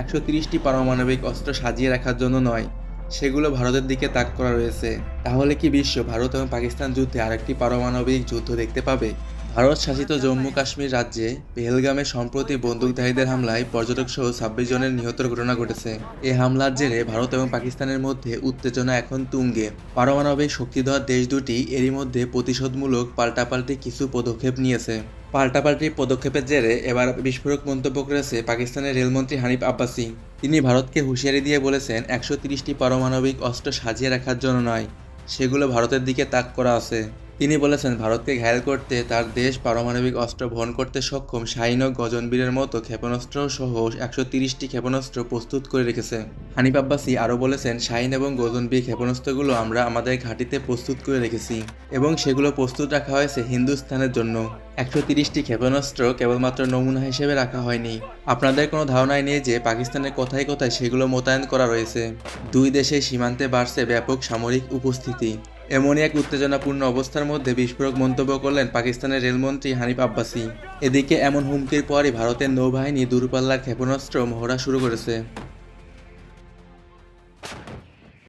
130টি পারমাণবিক অস্ত্র সাজিয়ে রাখার জন্য নয়, সেগুলো ভারতের দিকে তাক করা রয়েছে। তাহলে কি বিশ্ব ভারত এবং পাকিস্তান যুদ্ধে আরেকটি পারমাণবিক যুদ্ধ দেখতে পাবে? ভারত শাসিত জম্মু কাশ্মীর রাজ্যে পেহেলগামে সম্প্রতি বন্দুকধারীদের হামলায় পর্যটক সহ 26 জনের নিহতের ঘটনা ঘটেছে। এই হামলার জেরে ভারত এবং পাকিস্তানের মধ্যে উত্তেজনা এখন তুঙ্গে। পারমাণবিক শক্তিধর দেশ দুটি এরই মধ্যে প্রতিশোধমূলক পাল্টাপাল্টি কিছু পদক্ষেপ নিয়েছে। পাল্টাপাল্টি পদক্ষেপের জেরে এবার বিস্ফোরক মন্তব্য করেছে পাকিস্তানের রেলমন্ত্রী হানিফ আব্বাসি। তিনি ভারতকে হুঁশিয়ারি দিয়ে বলেছেন, 130টি পারমাণবিক অস্ত্র সাজিয়ে রাখার জন্য নয়, সেগুলো ভারতের দিকে তাক করা আছে। তিনি বলেছেন, ভারতকে ঘায়েল করতে তার দেশ পারমাণবিক অস্ত্র বহন করতে সক্ষম শাহিন ও গজনবীরের মতো ক্ষেপণাস্ত্র সহ 130টি ক্ষেপণাস্ত্র প্রস্তুত করে রেখেছে। হানিফ আব্বাসি আরও বলেছেন, শাহিন এবং গজনবীর ক্ষেপণাস্ত্রগুলো আমরা আমাদের ঘাঁটিতে প্রস্তুত করে রেখেছি এবং সেগুলো প্রস্তুত রাখা হয়েছে হিন্দুস্তানের জন্য। 130টি ক্ষেপণাস্ত্র কেবলমাত্র নমুনা হিসেবে রাখা হয়নি। আপনাদের কোনো ধারণাই নেই যে পাকিস্তানের কোথায় কোথায় সেগুলো মোতায়েন করা রয়েছে। দুই দেশের সীমান্তে বাড়ছে ব্যাপক সামরিক উপস্থিতি। এমনই এক উত্তেজনাপূর্ণ অবস্থার মধ্যে বিস্ফোরক মন্তব্য করলেন পাকিস্তানের রেলমন্ত্রী হানিফ আব্বাসি। এদিকে এমন হুমকির পরই ভারতের নৌবাহিনী দূরপাল্লার ক্ষেপণাস্ত্র মহড়া শুরু করেছে।